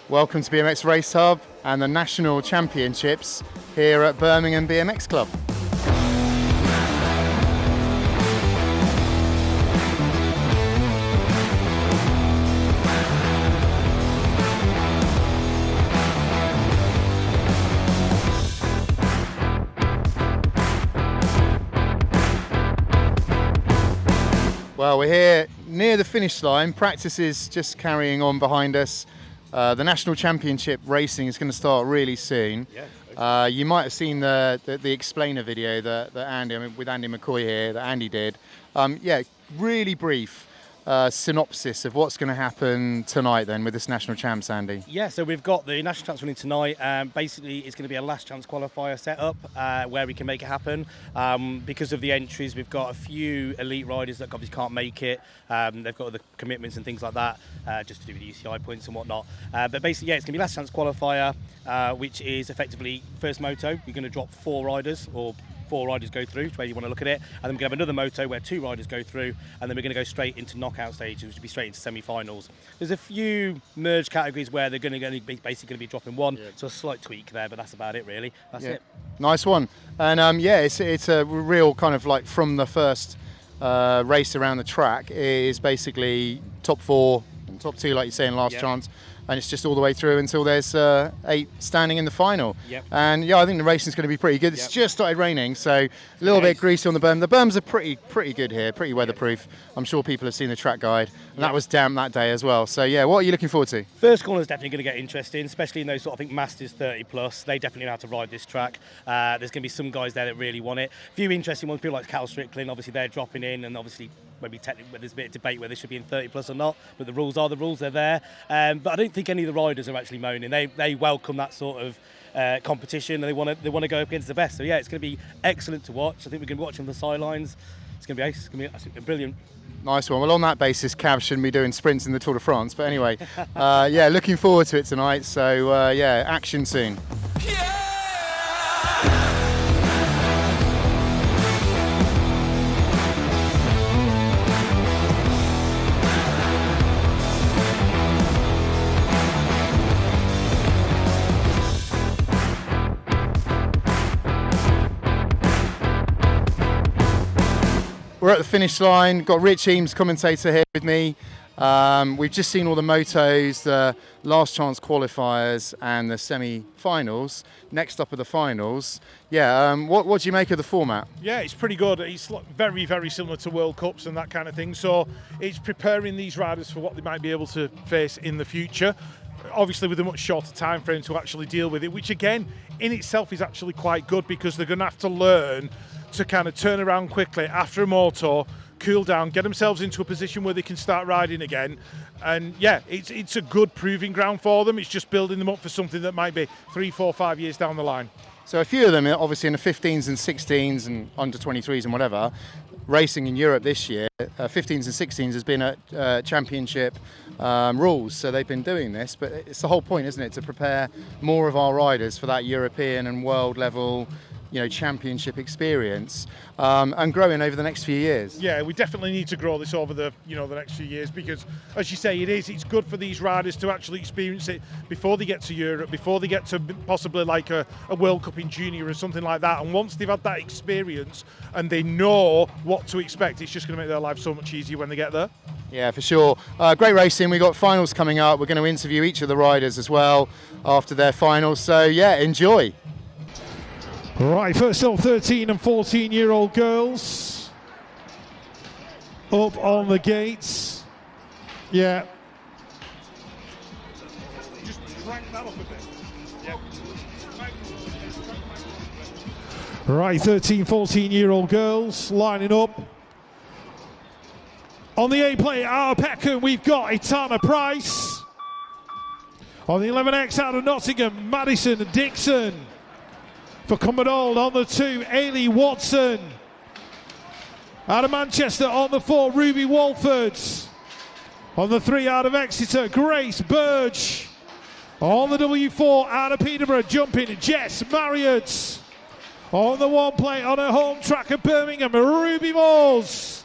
Welcome to BMX Race Hub and the National Championships here at Birmingham BMX Club. Well, we're here near the finish line. Practice is just carrying on behind us. The National Championship racing is going to start really soon. Yeah. You might have seen the explainer video that Andy, with Andy McCoy here, that Andy did. Yeah, really brief synopsis of what's going to happen tonight then with this National Champs, Andy. Yeah, so we've got the National Champs running tonight. Basically, it's going to be a last chance qualifier setup where we can make it happen. Because of the entries, we've got a few elite riders that obviously can't make it. They've got other commitments and things like that, just to do with UCI points and whatnot. But basically, yeah, it's going to be last chance qualifier, which is effectively first moto. You're going to drop 4 riders, or 4 riders go through, to where you want to look at it, and then we're going to have another moto where 2 riders go through, and then we're going to go straight into knockout stages, which will be straight into semi-finals. There's a few merged categories where they're going to be basically going to be dropping 1, so a slight tweak there, but that's about it really. That's it. Nice one. And yeah, it's a real kind of like from the first race around the track is basically top 4 and top 2, like you're saying, last chance. And it's just all the way through until there's 8 standing in the final. And yeah, I think the racing's going to be pretty good. It's just started raining, so a little bit greasy on the berm. The berms are pretty good here, pretty weatherproof. I'm sure people have seen the track guide, and that was damp that day as well. So yeah, what are you looking forward to? First corner is definitely going to get interesting, especially in those sort of, I think, Masters 30 plus. They definitely know how to ride this track. There's going to be some guys there that really want it. A few interesting ones, people like Cal Strickland, obviously they're dropping in, and obviously maybe technically there's a bit of debate whether they should be in 30 plus or not, but the rules are the rules, they're there. But I don't think any of the riders are actually moaning. They welcome that sort of competition, and they want to go up against the best. So yeah, it's going to be excellent to watch. I think we're going to be watching the sidelines. It's going to be ace. It's going to be absolutely brilliant. Nice one. Well, on that basis, Cav shouldn't be doing sprints in the Tour de France. But anyway, yeah, looking forward to it tonight. So yeah, action soon. We're at the finish line, got Rich Eames, commentator, here with me. We've just seen all the motos, the last chance qualifiers and the semi-finals. Next up are the finals. Yeah, what do you make of the format? Yeah, it's pretty good. It's very, very similar to World Cups and that kind of thing. So it's preparing these riders for what they might be able to face in the future. Obviously with a much shorter time frame to actually deal with it, which again, in itself is actually quite good, because they're going to have to learn to kind of turn around quickly after a moto, cool down, get themselves into a position where they can start riding again. And yeah, it's a good proving ground for them. It's just building them up for something that might be 3, 4, 5 years down the line. So a few of them, obviously in the 15s and 16s and under 23s and whatever, racing in Europe this year, 15s and 16s has been at championship rules, so they've been doing this, but it's the whole point, isn't it, to prepare more of our riders for that European and world level, you know, championship experience, and growing over the next few years. Yeah, we definitely need to grow this over the next few years, because as you say, it's good for these riders to actually experience it before they get to Europe, before they get to possibly like a World Cup in junior or something like that. And once they've had that experience and they know what to expect, it's just going to make their life so much easier when they get there. Yeah, for sure. Great racing. We've got finals coming up. We're going to interview each of the riders as well after their finals. So yeah, enjoy. Right, first up, 13 and 14-year-old girls up on the gates. Yeah. Just crank that up a bit. Yeah. Right, 13, 14-year-old girls lining up. On the A-plate, our Peckham, we've got Etana Price. On the 11X out of Nottingham, Madison Dixon. For Cumbernauld on the 2, Ailey Watson. Out of Manchester on the 4, Ruby Walford. On the 3 out of Exeter, Grace Burge. On the W4 out of Peterborough, jumping Jess Marriott. On the 1 plate on her home track at Birmingham, Ruby Moores.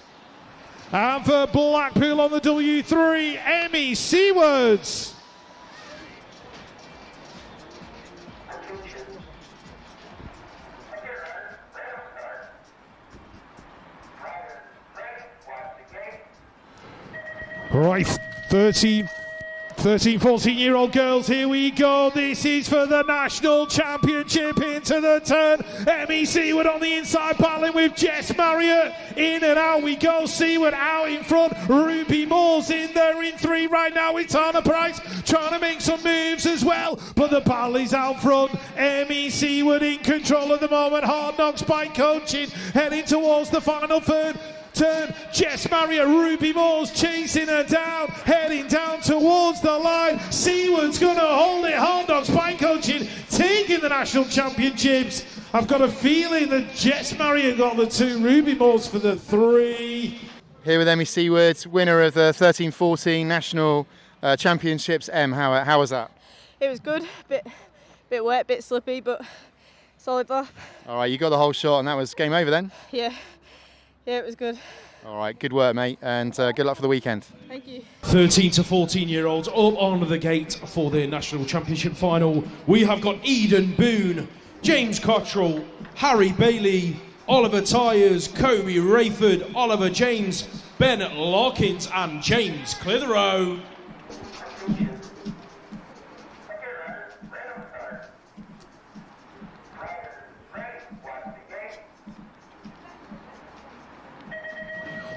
And for Blackpool on the W3, Emmy Seawards. Right, 13, 14-year-old girls, here we go. This is for the national championship. Into the turn, Emmy Seward on the inside, battling with Jess Marriott. In and out we go. Seward out in front. Ruby Moore's in there in 3 right now with Tana Price trying to make some moves as well. But the battle is out front. Emmy Seward in control at the moment. Hard Knocks bike coaching, heading towards the final third. Turn, Jess Marriott, Ruby Moore's chasing her down, heading down towards the line. Seward's going to hold it. Hard Knocks bike coaching, taking the national championships. I've got a feeling that Jess Marriott got the 2, Ruby Moore's for the 3. Here with Emmy Seward, winner of the 13-14 national championships. Em, how was that? It was good, bit wet, bit slippy, but solid lap. All right, you got the whole shot, and that was game over then? Yeah, it was good. All right, good work, mate, and good luck for the weekend. Thank you. 13 to 14-year-olds up on the gate for their national championship final. We have got Eden Boone, James Cottrell, Harry Bailey, Oliver Tyers, Kobe Rayford, Oliver James, Ben Larkins and James Clitheroe.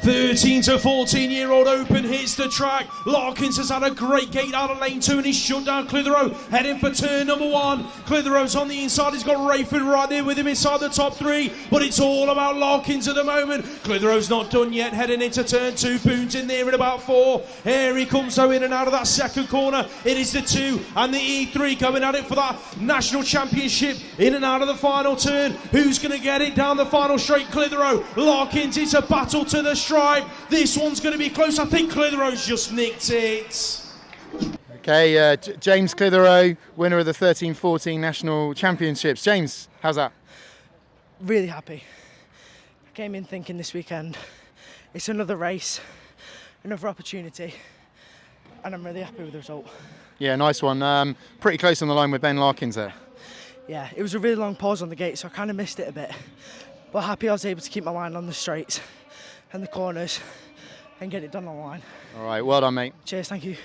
Thirteen to 14-year-old Open hits the track. Larkins has had a great gate out of lane 2 and he's shut down Clitheroe. Heading for turn number 1. Clitheroe's on the inside. He's got Rayford right there with him inside the top 3. But it's all about Larkins at the moment. Clitheroe's not done yet. Heading into turn 2. Boone's in there at about 4. Here he comes though in and out of that second corner. It is the 2 and the E3 going at it for that national championship. In and out of the final turn. Who's going to get it down the final straight? Clitheroe. Larkins, it's a battle to the stripe. This one's going to be close. I think Clitheroe's just nicked it. Okay, James Clitheroe, winner of the 13-14 national championships. James, how's that? Really happy. I came in thinking this weekend it's another race, another opportunity, and I'm really happy with the result. Yeah, nice one. Pretty close on the line with Ben Larkins there. Yeah, it was a really long pause on the gate, so I kind of missed it a bit. But happy I was able to keep my line on the straights and the corners and get it done on the line. All right, well done, mate. Cheers, thank you.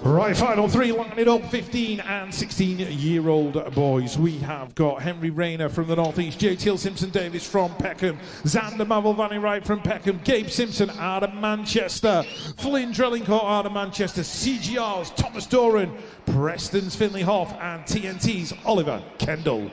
Right, final 3, lining it up, 15 and 16-year-old boys. We have got Henry Rayner from the northeast, JTL Simpson-Davis from Peckham, Xander Mavelvani Wright from Peckham, Gabe Simpson out of Manchester, Flynn Drellingcourt out of Manchester, CGR's Thomas Doran, Preston's Finley Hoff, and TNT's Oliver Kendall.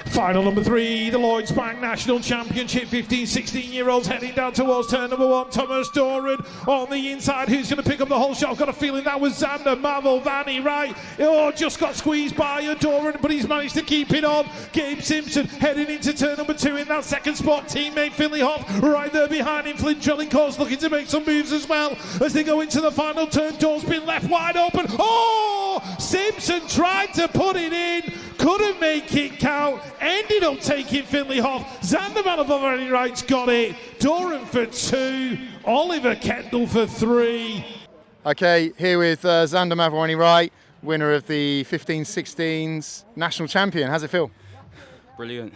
Final number 3, the Lloyds Bank National Championship, 15-16-year-olds heading down towards turn number 1. Thomas Doran on the inside. Who's going to pick up the whole shot? I've got a feeling that was Xander Mavelvani, right? Oh, just got squeezed by Doran, but he's managed to keep it on. Gabe Simpson heading into turn number 2 in that second spot. Teammate Finley Hoff right there behind him. Flynn Drellingcourt's looking to make some moves as well as they go into the final turn. Door's been left wide open. Oh! Simpson tried to put it in, couldn't make it count. Ended up taking Finley Hoff. Xander Mavelvani Wright's got it. Doran for 2. Oliver Kendall for 3. Okay, here with Xander Mavelvani Wright, winner of the 15-16s national champion. How's it feel? Brilliant.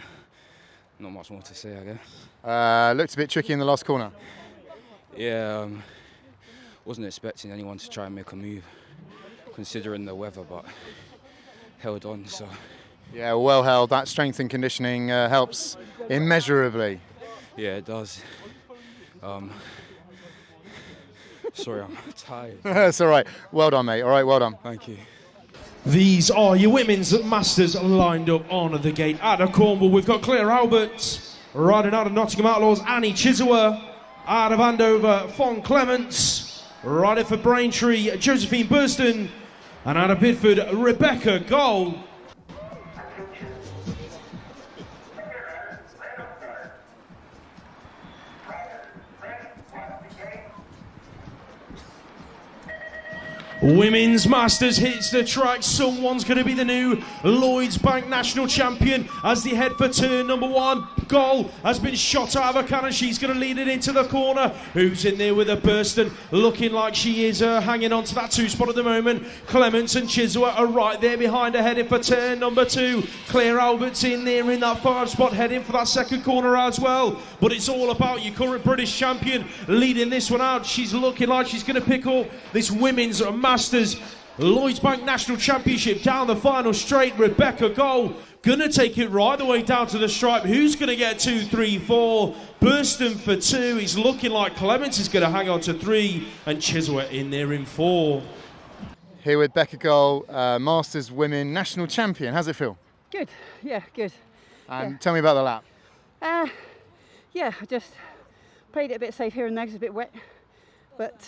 Not much more to say, I guess. Looked a bit tricky in the last corner. Yeah, wasn't expecting anyone to try and make a move, considering the weather, but held on, so. Yeah, well held. That strength and conditioning helps immeasurably. Yeah, it does. Sorry, I'm tired. That's all right. Well done, mate. All right, well done. Thank you. These are your women's masters lined up on the gate. Out of Cornwall, we've got Claire Alberts. Riding out of Nottingham Outlaws, Annie Chisua. Out of Andover, Fon Clements. Riding for Braintree, Josephine Burston. And out of Bidford, Rebecca Gold. Women's Masters hits the track. Someone's going to be the new Lloyds Bank National Champion as they head for turn number 1. Goal has been shot out of a cannon. She's going to lead it into the corner. Who's in there with a Burston? Looking like she is hanging on to that 2 spot at the moment. Clements and Chisholm are right there behind her, heading for turn number 2. Claire Albert's in there in that 5 spot, heading for that second corner as well. But it's all about your current British champion leading this one out. She's looking like she's going to pick up this Women's Masters Lloyds Bank National Championship down the final straight. Rebecca Goal gonna take it right the way down to the stripe. Who's gonna get 2, 3, 4? Burston for 2. He's looking like Clements is gonna hang on to 3, and Chisholm in there in 4. Here with Becca Goal, Masters Women National Champion. How's it feel? Good, yeah, good. And tell me about the lap. Yeah, I just played it a bit safe here and there because it's a bit wet. But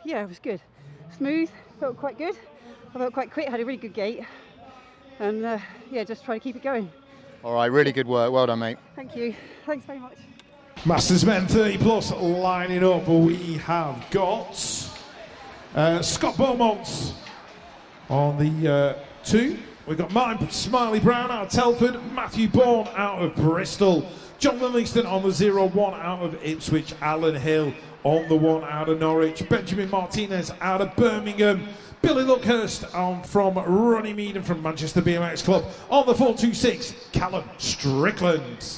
yeah, it was good. Smooth, felt quite good. I felt quite quick, had a really good gate. And yeah, just try to keep it going. All right, really good work. Well done, mate. Thank you. Thanks very much. Masters Men 30 plus lining up. We have got Scott Beaumont on the 2. We've got Martin Smiley Brown out of Telford, Matthew Bourne out of Bristol, John Livingston on the 0-1 out of Ipswich, Alan Hill on the 1 out of Norwich, Benjamin Martinez out of Birmingham, Billy Luckhurst from Runnymede and from Manchester BMX Club on the 426, Callum Strickland.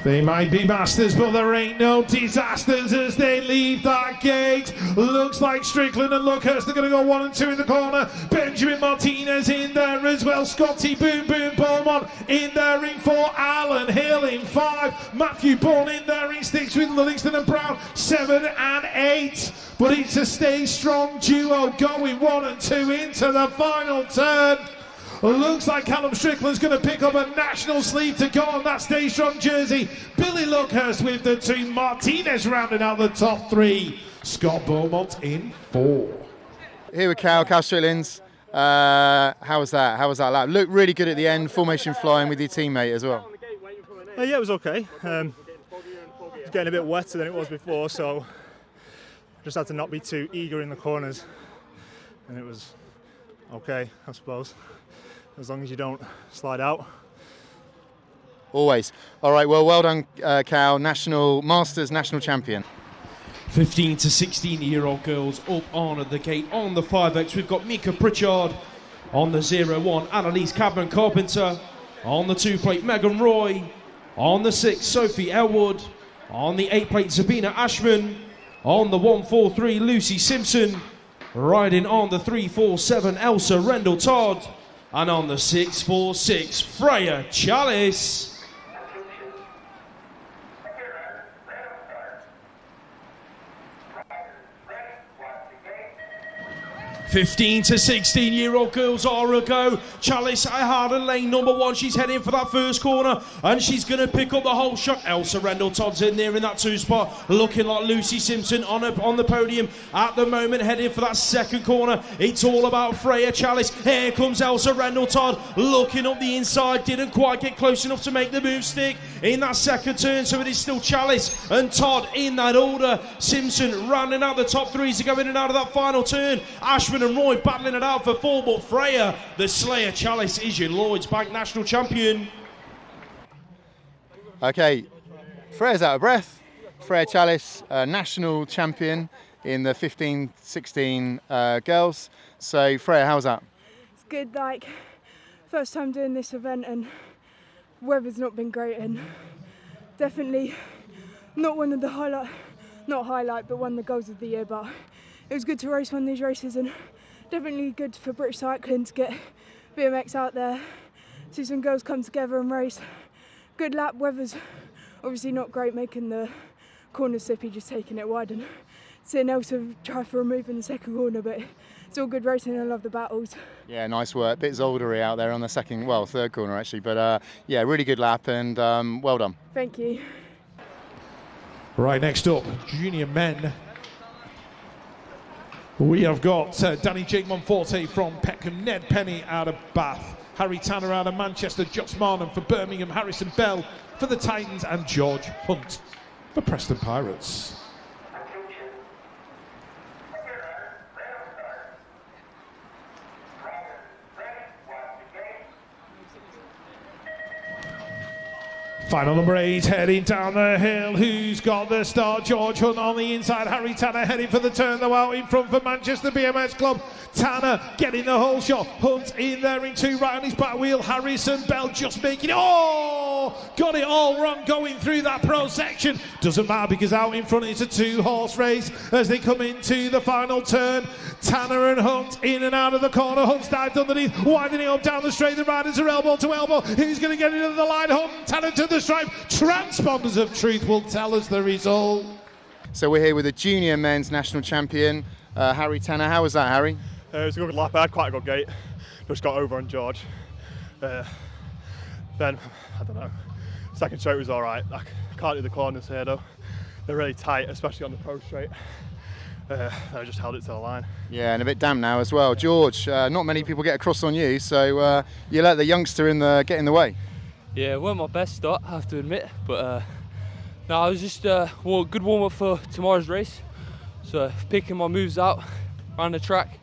They might be masters, but there ain't no disasters as they leave that gate. Looks like Strickland and Luckhurst are going to go 1 and 2 in the corner. Benjamin Martinez in there as well. Scotty Boom Boom Beaumont in there in 4. Alan Hill in 5. Matthew Bourne in there in 6 with Livingston and Brown 7 and 8. But it's a stay strong duo going 1 and 2 into the final turn. Looks like Callum Strickland's going to pick up a national sleeve to go on that Stay Strong jersey. Billy Luckhurst with the 2. Martinez rounding out the top 3. Scott Beaumont in 4. Here with Cal Stricklands. How was that? How was that lap? Looked really good at the end. Formation flying with your teammate as well. Yeah, it was okay. It's getting a bit wetter than it was before, so just had to not be too eager in the corners, and it was okay, I suppose. As long as you don't slide out. Always. All right, well done, Cal. Masters National Champion. 15 to 16-year-old girls up on the gate on the 5X. We've got Mika Pritchard on the 0-1. Annalise Cadman Carpenter on the 2 plate. Megan Roy on the 6. Sophie Elwood on the 8 plate. Sabina Ashman on the 143. Lucy Simpson riding on the 347. Elsa Rendell Todd. And on the 646, Freya Chalice. 15 to 16-year-old girls are a go. Chalice out of lane number 1. She's heading for that first corner and she's going to pick up the whole shot. Elsa Rendell Todd's in there in that 2 spot, looking like Lucy Simpson on the podium at the moment, heading for that second corner. It's all about Freya Chalice. Here comes Elsa Rendell Todd looking up the inside, didn't quite get close enough to make the move stick in that second turn, so it is still Chalice and Todd in that order. Simpson rounding out the top 3s to go in and out of that final turn. Ashman and Roy battling it out for 4, but Freya, the Slayer Chalice, is your Lloyds Bank National Champion. Okay, Freya's out of breath. Freya Chalice, National Champion in the 15-16 girls. So Freya, how's that? It's good, like, first time doing this event and weather's not been great and definitely not one of the but one of the goals of the year, but it was good to race one of these races and definitely good for British cycling to get BMX out there, see some girls come together and race. Good lap, weather's obviously not great, making the corner slippy, just taking it wide and seeing Elsa try for a move in the second corner, but it's all good racing. I love the battles. Yeah, nice work. Bit zoldery out there on the third corner actually, but yeah, really good lap and well done. Thank you. Right, next up, junior men. We have got Danny Jake Monforte from Peckham, Ned Penny out of Bath, Harry Tanner out of Manchester, Josh Marnham for Birmingham, Harrison Bell for the Titans, and George Hunt for Preston Pirates. Final number 8 heading down the hill. Who's got the start? George Hunt on the inside. Harry Tanner heading for the turn, though, out in front for Manchester BMX Club. Tanner getting the whole shot. Hunt in there in 2 right on his back wheel. Harrison Bell just making it. Oh! Got it all wrong going through that pro section. Doesn't matter because out in front it's a 2-horse race as they come into the final turn. Tanner and Hunt in and out of the corner. Hunt's dived underneath, widening up down the straight. The riders are elbow to elbow. Who's going to get into the line? Hunt, Tanner to the stripe. Transponders of Truth will tell us the result. So we're here with the junior men's national champion, Harry Tanner. How was that, Harry? It was a good lap. I had quite a good gate. Just got over on George. Then, I don't know, second straight was all right. I can't do the corners here though. They're really tight, especially on the pro straight. I just held it to the line. Yeah, and a bit damp now as well. George, not many people get across on you, so you let the youngster get in the way. Yeah, it weren't my best start, I have to admit, but no, I was just good warm up for tomorrow's race. So picking my moves out around the track,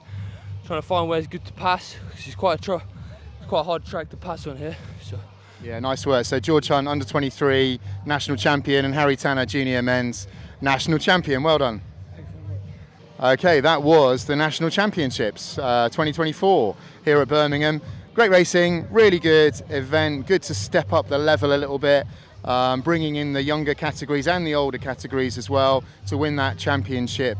trying to find where it's good to pass, because it's quite a hard track to pass on here. So. Yeah, nice work. So George Hunt, under 23 national champion, and Harry Tanner, junior men's national champion. Well done. Okay, that was the National Championships 2024 here at Birmingham. Great racing, really good event, good to step up the level a little bit, bringing in the younger categories and the older categories as well to win that championship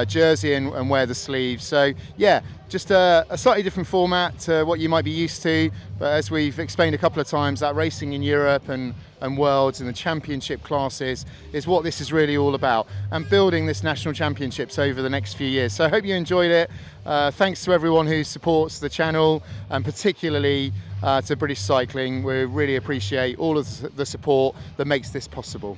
jersey and wear the sleeves. So yeah, just a slightly different format to what you might be used to, but as we've explained a couple of times, that racing in Europe and Worlds and the championship classes is what this is really all about, and building this national championships over the next few years. So I hope you enjoyed it. Thanks to everyone who supports the channel, and particularly to British Cycling. We really appreciate all of the support that makes this possible.